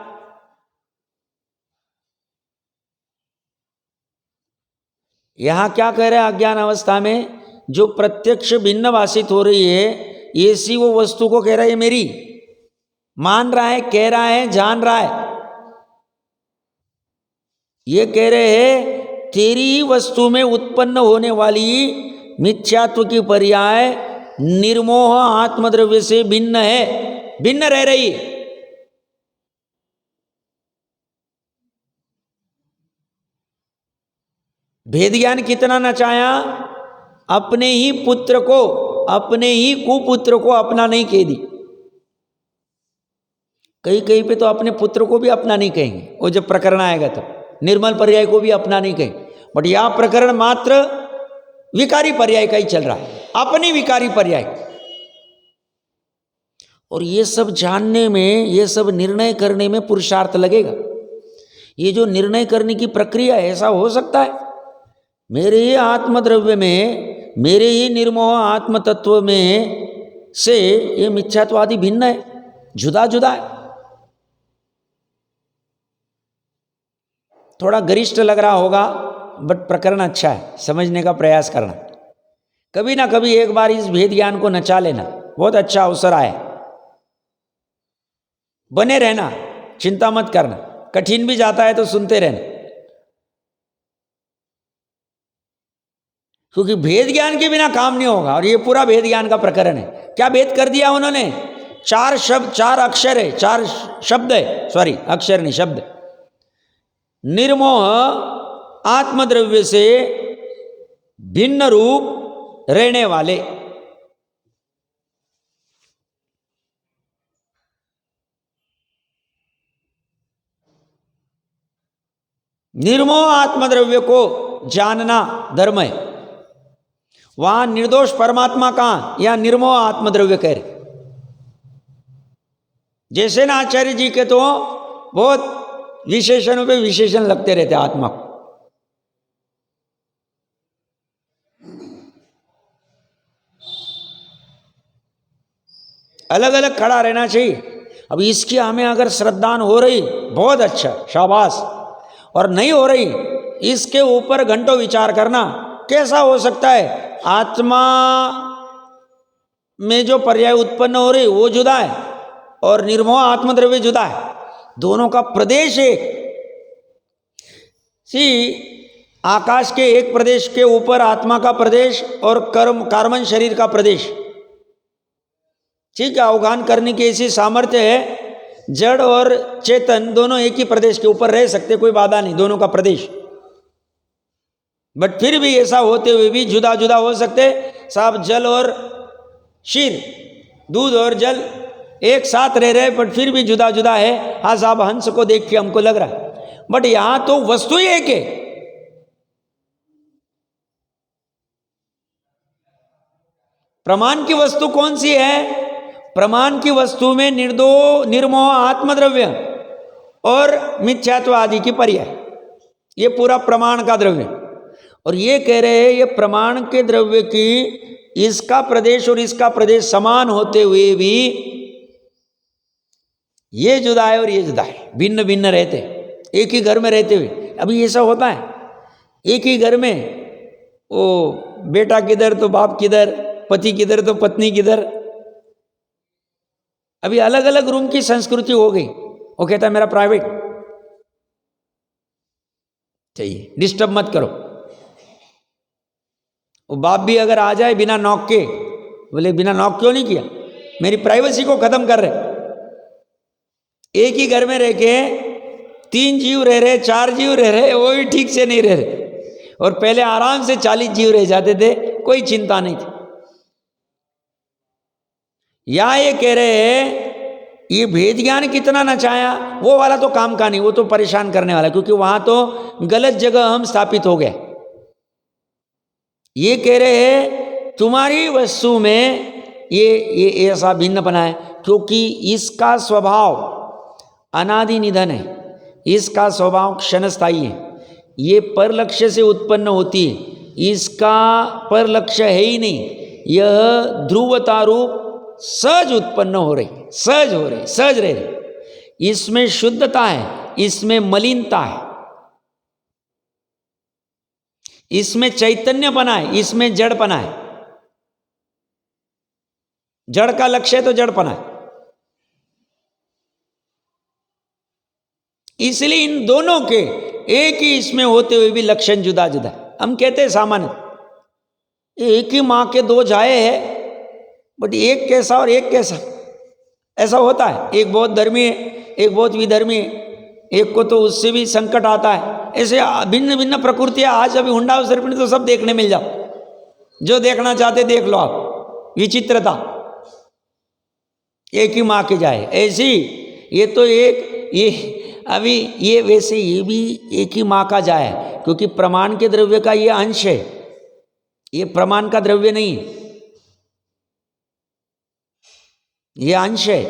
यहां क्या कह रहे हैं? अज्ञान अवस्था में जो प्रत्यक्ष भिन्न भाषित हो रही है, ऐसी वो वस्तु को कह रहा है मेरी, मान रहा है, कह रहा है, जान रहा है। ये कह रहे हैं तेरी ही वस्तु में उत्पन्न होने वाली मिथ्यात्व की पर्याय निर्मोह आत्मद्रव्य से भिन्न है, भिन्न रह रही है। भेद ज्ञान कितना नचाया? अपने ही पुत्र को, अपने ही कुपुत्र को अपना नहीं कह दी। कहीं कहीं पे तो अपने पुत्र को भी अपना नहीं कहेंगे, वो जब प्रकरण आएगा तब। निर्मल पर्याय को भी अपना नहीं कहेंगे, बट यह प्रकरण मात्र विकारी पर्याय का ही चल रहा है, अपनी विकारी पर्याय। और ये सब जानने में, ये सब निर्णय करने में पुरुषार्थ लगेगा। ये जो निर्णय करने की प्रक्रिया है, ऐसा हो सकता है मेरे ही आत्मद्रव्य में, मेरे ही निर्मोह आत्म तत्व में से ये मिथ्यात्वादी भिन्न है, जुदा जुदा है। थोड़ा गरिष्ठ लग रहा होगा, बट प्रकरण अच्छा है, समझने का प्रयास करना। कभी ना कभी एक बार इस भेद ज्ञान को नचा लेना, बहुत अच्छा अवसर आया। बने रहना, चिंता मत करना, कठिन भी जाता है तो सुनते रहना, क्योंकि भेद ज्ञान के बिना काम नहीं होगा। और ये पूरा भेद ज्ञान का प्रकरण है। क्या भेद कर दिया उन्होंने? 4 शब्द, 4 अक्षर है, 4 शब्द है, सॉरी अक्षर नहीं शब्द। निर्मोह आत्मद्रव्य से भिन्न रूप रहने वाले, निर्मोह आत्मद्रव्य को जानना धर्म है। वहां निर्दोष परमात्मा कहां, या निर्मोह आत्मद्रव्य कह रहे। जैसे ना आचार्य जी के तो बहुत विशेषणों पे विशेषण लगते रहते आत्मा को। अलग अलग खड़ा रहना चाहिए। अब इसकी हमें अगर श्रद्धा हो रही, बहुत अच्छा, शाबाश। और नहीं हो रही, इसके ऊपर घंटों विचार करना। कैसा हो सकता है? आत्मा में जो पर्याय उत्पन्न हो रही वो जुदा है और निर्मोह आत्मद्रव्य जुदा है, दोनों का प्रदेश एक। आकाश के एक प्रदेश के ऊपर आत्मा का प्रदेश और कार्बन शरीर का प्रदेश, ठीक है। अवगाहन करने की ऐसी सामर्थ्य है, जड़ और चेतन दोनों एक ही प्रदेश के ऊपर रह सकते, कोई बाधा नहीं, दोनों का प्रदेश। बट फिर भी ऐसा होते हुए भी जुदा जुदा हो सकते। साहब जल और क्षीर, दूध और जल एक साथ रह रहे, बट फिर भी जुदा जुदा है। हाँ साहब, हंस को देख के हमको लग रहा है, बट यहां तो वस्तु ही एक है। प्रमाण की वस्तु कौन सी है? प्रमाण की वस्तु में निर्मोह आत्मद्रव्य और मिथ्यात्व आदि की पर्याय, ये पूरा प्रमाण का द्रव्य। और ये कह रहे हैं ये प्रमाण के द्रव्य की इसका प्रदेश और इसका प्रदेश समान होते हुए भी ये जुदा है और ये जुदा है, भिन्न भिन्न रहते, एक ही घर में रहते हुए। अभी ऐसा होता है, एक ही घर में वो बेटा किधर तो बाप किधर, पति किधर तो पत्नी किधर, अभी अलग अलग रूम की संस्कृति हो गई। वो कहता है मेरा प्राइवेट चाहिए, डिस्टर्ब मत करो। वो बाप भी अगर आ जाए बिना नॉक के, बोले बिना नॉक क्यों नहीं किया, मेरी प्राइवेसी को खत्म कर रहे। एक ही घर में रह के 3 जीव रह रहे, 4 जीव रह रहे, वो भी ठीक से नहीं रह रहे। और पहले आराम से 40 जीव रह जाते थे, कोई चिंता नहीं थी। या ये कह रहे हैं ये भेद ज्ञान कितना नचाया, वो वाला तो काम का नहीं, वो तो परेशान करने वाला, क्योंकि वहां तो गलत जगह हम स्थापित हो गए। ये कह रहे हैं तुम्हारी वस्तु में ये ऐसा भिन्नपना है, क्योंकि इसका स्वभाव अनादि निधन है, इसका स्वभाव क्षणस्थायी है। ये पर लक्ष्य से उत्पन्न होती है, इसका पर लक्ष्य है ही नहीं। यह ध्रुवता रूप सहज उत्पन्न हो रही, सहज हो रही, सहज रह रही। इसमें शुद्धता है, इसमें मलिनता है, इसमें चैतन्यपना है, इसमें जड़पना है। जड़ का लक्ष्य है तो जड़पना है। इसलिए इन दोनों के एक ही इसमें होते हुए भी लक्षण जुदा जुदा। हम कहते हैं सामान्य एक ही मां के 2 जाए हैं, बट एक कैसा और एक कैसा, ऐसा होता है। एक बहुत धर्मी है, एक बहुत विधर्मी है, एक को तो उससे भी संकट आता है। ऐसे भिन्न भिन्न प्रकृतियां। आज अभी हुंडा और सर्पिणी तो सब देखने मिल जाओ, जो देखना चाहते देख लो आप। विचित्रता, एक ही माँ के जाए ऐसी। ये तो एक ये अभी ये वैसे ये भी एक ही माँ का जाए, क्योंकि प्रमाण के द्रव्य का ये अंश है, ये प्रमाण का द्रव्य नहीं। ये अंश है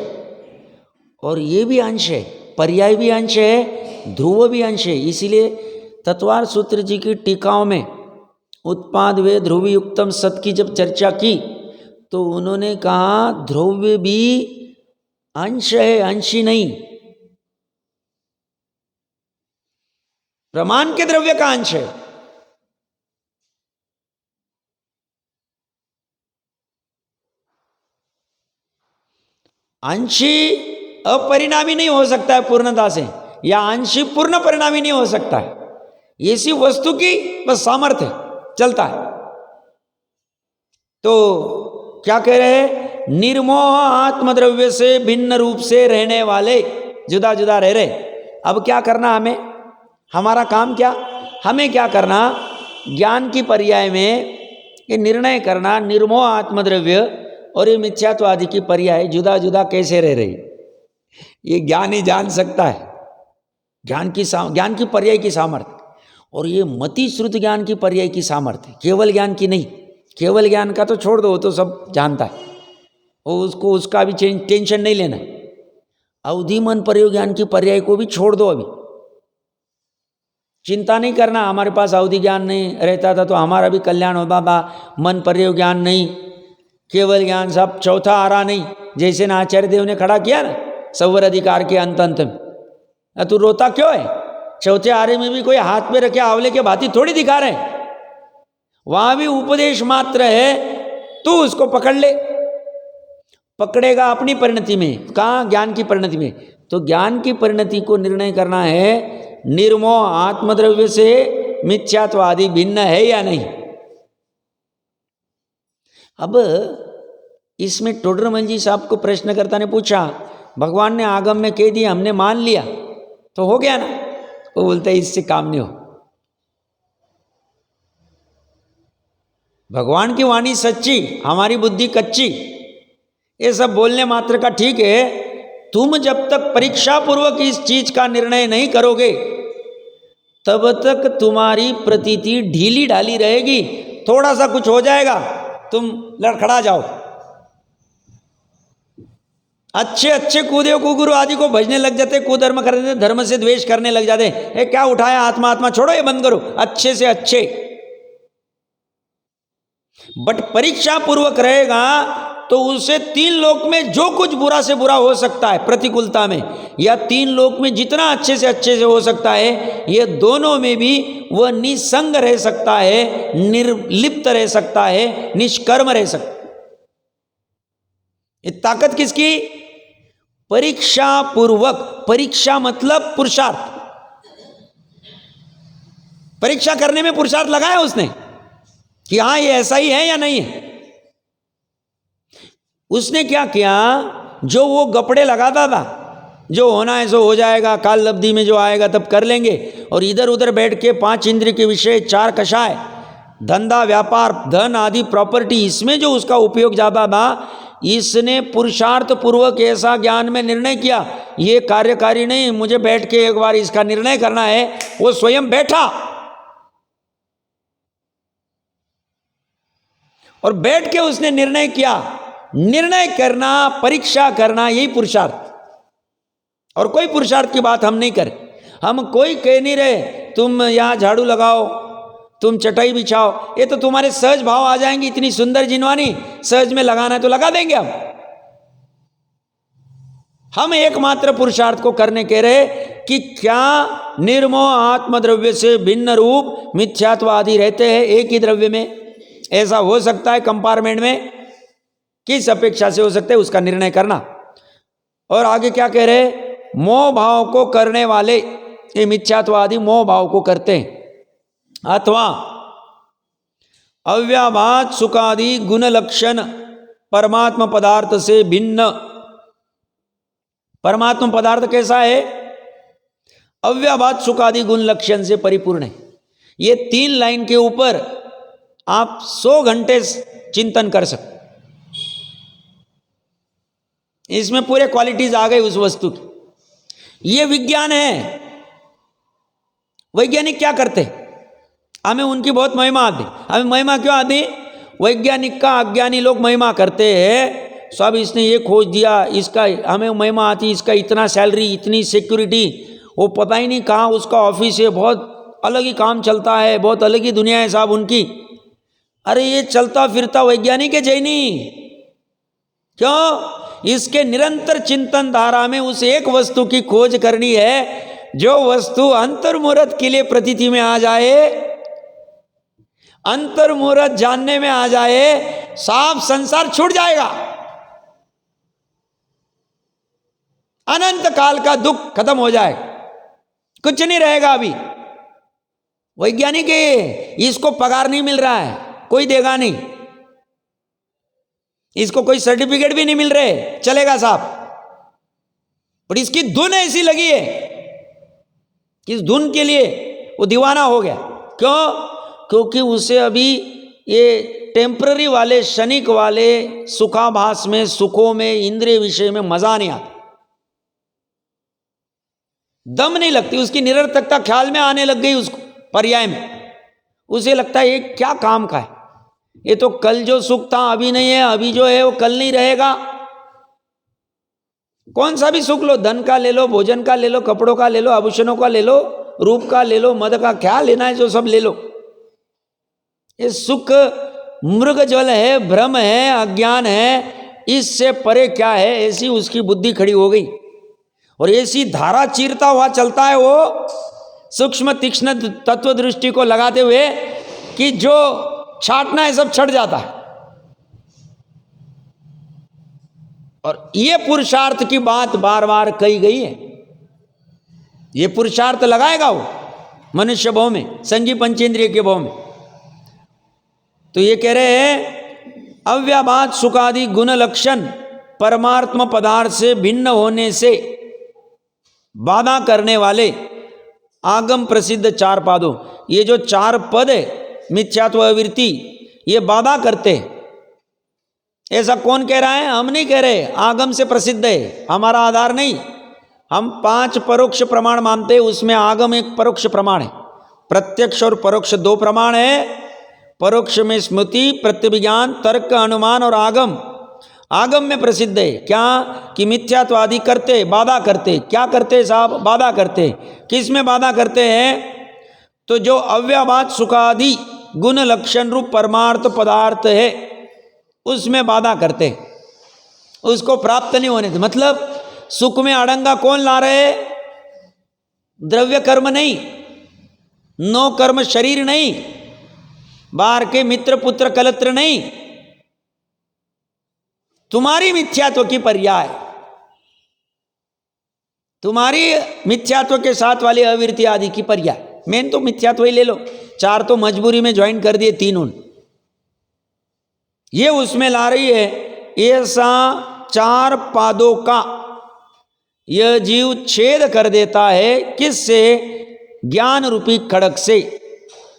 और ये भी अंश है, पर्याय भी अंश है, ध्रुव भी अंश है। इसीलिए तत्वार सूत्र जी की टीकाओं में उत्पाद वे ध्रुव युक्तम सत की जब चर्चा की तो उन्होंने कहा ध्रुव भी अंश है, अंश ही नहीं, प्रमाण के द्रव्य का अंश है। अंशी अपरिणामी नहीं हो सकता है पूर्णता से, या अंशी पूर्ण परिणामी नहीं हो सकता है। ऐसी वस्तु की बस सामर्थ्य चलता है। तो क्या कह रहे हैं? निर्मोह आत्मद्रव्य से भिन्न रूप से रहने वाले जुदा जुदा रह रहे। अब क्या करना हमें? हमारा काम क्या? हमें क्या करना? ज्ञान की पर्याय में ये निर्णय करना निर्मोह आत्मद्रव्य और ये मिथ्यात्व आदि की पर्याय जुदा जुदा कैसे रह रही, ये ज्ञान ही जान सकता है। ज्ञान की पर्याय की सामर्थ्य, और ये मति श्रुत ज्ञान की पर्याय की सामर्थ्य, केवल ज्ञान की नहीं। केवल ज्ञान का तो छोड़ दो, वो तो सब जानता है, और उसको उसका भी टेंशन नहीं लेना। अवधि मन प्रयोग ज्ञान की पर्याय को भी छोड़ दो, अभी चिंता नहीं करना। हमारे पास अवधि ज्ञान नहीं रहता था तो हमारा भी कल्याण होता था। मन प्रयोग ज्ञान नहीं, केवल ज्ञान, सब चौथा आ रहा नहीं, जैसे ना आचार्य देव ने खड़ा किया ना सवर अधिकार के अंत में। तू रोता क्यों है? चौथे आरे में भी कोई हाथ पे रखे आंवले के भांति थोड़ी दिखा रहे, वहां भी उपदेश मात्र है, तू उसको पकड़ ले। पकड़ेगा अपनी परिणति में, कहाँ? ज्ञान की परिणति में। तो ज्ञान की परिणति को निर्णय करना है निर्मोह आत्मद्रव्य से मिथ्यात्वादि भिन्न है या नहीं। अब इसमें टोडरमल जी साहब को प्रश्नकर्ता ने पूछा, भगवान ने आगम में कह दिया, हमने मान लिया तो हो गया ना? वो बोलते है इससे काम नहीं हो। भगवान की वाणी सच्ची, हमारी बुद्धि कच्ची, ये सब बोलने मात्र का ठीक है। तुम जब तक परीक्षा पूर्वक इस चीज का निर्णय नहीं करोगे तब तक तुम्हारी प्रतीति ढीली ढाली रहेगी। थोड़ा सा कुछ हो जाएगा तुम लड़खड़ा जाओ। अच्छे अच्छे कूदे कुगुरु आदि को भजने लग जाते, कुधर्म कर देते, धर्म से द्वेष करने लग जाते। ए क्या उठाया, आत्मा आत्मा छोड़ो, ये बंद करो, अच्छे से अच्छे। बट परीक्षा पूर्वक रहेगा तो उसे तीन लोक में जो कुछ बुरा से बुरा हो सकता है प्रतिकूलता में, या तीन लोक में जितना अच्छे से हो सकता है, ये दोनों में भी वह निसंग रह सकता है, निर्लिप्त रह सकता है, निष्कर्म रह सकता है। ये ताकत किसकी? परीक्षा पूर्वक। परीक्षा मतलब पुरुषार्थ। परीक्षा करने में पुरुषार्थ लगाया उसने कि हाँ ये ऐसा ही है या नहीं है। उसने क्या किया? जो वो गपड़े लगाता था, जो होना है सो हो जाएगा, काल लब्धि में जो आएगा तब कर लेंगे, और इधर उधर बैठ के 5 इंद्रिय के विषय, 4 कषाय, धंधा व्यापार, धन आदि प्रॉपर्टी, इसमें जो उसका उपयोग ज्यादा था, इसने पुरुषार्थ पूर्वक ऐसा ज्ञान में निर्णय किया, ये कार्यकारी नहीं, मुझे बैठ के एक बार इसका निर्णय करना है। वो स्वयं बैठा और बैठ के उसने निर्णय किया। निर्णय करना, परीक्षा करना, यही पुरुषार्थ। और कोई पुरुषार्थ की बात हम नहीं करें। हम कोई कह नहीं रहे तुम यहां झाड़ू लगाओ, तुम चटाई बिछाओ, ये तो तुम्हारे सहज भाव आ जाएंगी। इतनी सुंदर जिनवानी सहज में लगाना है तो लगा देंगे हम एकमात्र पुरुषार्थ को करने कह रहे कि क्या निर्मोह आत्मद्रव्य से भिन्न रूप मिथ्यात्व आदि रहते हैं एक ही द्रव्य में? ऐसा हो सकता है कंपार्टमेंट में? किस अपेक्षा से हो सकता है, उसका निर्णय करना। और आगे क्या कह रहे? मोह भाव को करने वाले, ये मिथ्यात्वादी मोह भाव को करते हैं, अथवा अव्याभात सुखादि गुण लक्षण परमात्मा पदार्थ से भिन्न। परमात्मा पदार्थ कैसा है? अव्याभात सुखादि गुण लक्षण से परिपूर्ण है। ये 3 लाइन के ऊपर आप 100 घंटे चिंतन कर सकते। इसमें पूरे क्वालिटीज आ गई उस वस्तु की। ये विज्ञान है। वैज्ञानिक क्या करते? हमें उनकी बहुत महिमा आती। हमें महिमा क्यों आती? वैज्ञानिक का अज्ञानी लोग महिमा करते हैं, सब इसने ये खोज दिया, इसका हमें महिमा आती, इसका इतना सैलरी, इतनी सिक्योरिटी, वो पता ही नहीं कहाँ उसका ऑफिस है, बहुत अलग ही काम चलता है, बहुत अलग ही दुनिया है साहब उनकी। अरे ये चलता फिरता वैज्ञानिक है जैनी। क्यों? इसके निरंतर चिंतन धारा में उस एक वस्तु की खोज करनी है जो वस्तु अंतर्मुहूर्त के लिए प्रतीति में आ जाए, अंतर्मुहूर्त जानने में आ जाए, साफ संसार छूट जाएगा, अनंत काल का दुख खत्म हो जाए, कुछ नहीं रहेगा। अभी वैज्ञानिक है, इसको पगार नहीं मिल रहा है, कोई देगा नहीं, इसको कोई सर्टिफिकेट भी नहीं मिल रहे, चलेगा साहब, पर इसकी धुन ऐसी लगी है कि इस धुन के लिए वो दीवाना हो गया। क्यों? क्योंकि उसे अभी ये टेम्पररी वाले, क्षणिक वाले सुखाभास में, सुखों में, इंद्रिय विषय में मजा नहीं आता, दम नहीं लगती, उसकी निरर्थकता ख्याल में आने लग गई उसको, पर्याय में उसे लगता है ये क्या काम का है, ये तो कल जो सुख था अभी नहीं है, अभी जो है वो कल नहीं रहेगा। कौन सा भी सुख लो, धन का ले लो, भोजन का ले लो, कपड़ों का ले लो, आभूषणों का ले लो, रूप का ले लो, मद का, क्या लेना है जो सब ले लो। ये सुख मृग जल है, भ्रम है, अज्ञान है, इससे परे क्या है, ऐसी उसकी बुद्धि खड़ी हो गई। और ऐसी धारा चीरता हुआ चलता है वो सूक्ष्म तीक्ष्ण तत्व दृष्टि को लगाते हुए कि जो छाटना है सब छट जाता है। और ये पुरुषार्थ की बात बार बार कही गई है, ये पुरुषार्थ लगाएगा वो मनुष्य भाव में, संगी पंचेंद्रिय के भाव में। तो ये कह रहे हैं अव्याभात सुखादि गुण लक्षण परमात्म पदार्थ से भिन्न होने से बाधा करने वाले आगम प्रसिद्ध चार पादों, ये जो चार पद है मिथ्यात्व अविरति, ये बाधा करते हैं। ऐसा कौन कह रहा है? हम नहीं कह रहे, आगम से प्रसिद्ध है, हमारा आधार नहीं। हम 5 परोक्ष प्रमाण मानते हैं, उसमें आगम एक परोक्ष प्रमाण है, प्रत्यक्ष और परोक्ष 2 प्रमाण है। परोक्ष में स्मृति, प्रत्यभिज्ञान, तर्क, अनुमान और आगम। आगम में प्रसिद्ध है क्या कि मिथ्यात्वादि करते, बाधा करते। क्या करते साहब? बाधा करते। किस में बाधा करते हैं? तो जो अव्याभात सुखादि गुण लक्षण रूप परमार्थ पदार्थ है उसमें बाधा करते, उसको प्राप्त नहीं होने। मतलब सुख में अड़ंगा कौन ला रहे? द्रव्य कर्म नहीं, नो कर्म शरीर नहीं, बाहर के मित्र पुत्र कलत्र नहीं, तुम्हारी मिथ्यात्व की पर्याय, तुम्हारी मिथ्यात्व के साथ वाली अविरति आदि की पर्याय। मेन तो मिथ्यात्व ही ले लो, 4 तो मजबूरी में ज्वाइन कर दिए, 3 उन ये उसमें ला रही है। ऐसा 4 पादों का यह जीव छेद कर देता है, किससे? ज्ञान रूपी खड़क से।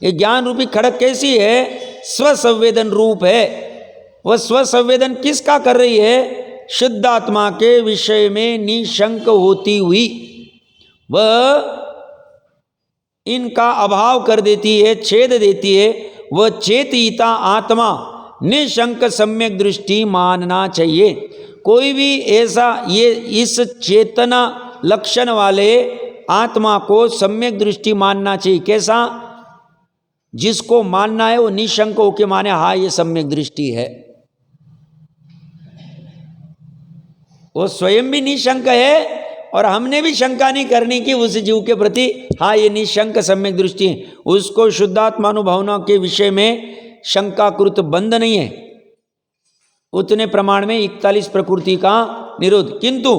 ये ज्ञान रूपी खड़क कैसी है? स्वसंवेदन रूप है। वह स्वसंवेदन किसका कर रही है? शुद्ध आत्मा के विषय में निशंक होती हुई वह इनका अभाव कर देती है, छेद देती है। वह चेतिता आत्मा निशंक सम्यक दृष्टि मानना चाहिए। कोई भी ऐसा ये इस चेतना लक्षण वाले आत्मा को सम्यक दृष्टि मानना चाहिए। कैसा? जिसको मानना है वो निशंक होके माने, हाँ ये सम्यक दृष्टि है। वो स्वयं भी निशंक है और हमने भी शंका नहीं करनी कि उस जीव के प्रति हाँ ये निशंक सम्यक दृष्टि है। उसको शुद्धात्मानुभवना के विषय में शंकाकृत बंध नहीं है। उतने प्रमाण में 41 प्रकृति का निरोध। किंतु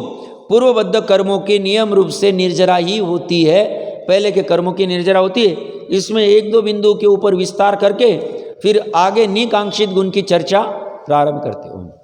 पूर्वबद्ध कर्मों के नियम रूप से निर्जरा ही होती है, पहले के कर्मों की निर्जरा होती है। इसमें 1-2 बिंदु के ऊपर विस्तार करके फिर आगे निकांक्षित गुण की चर्चा प्रारंभ करते हैं।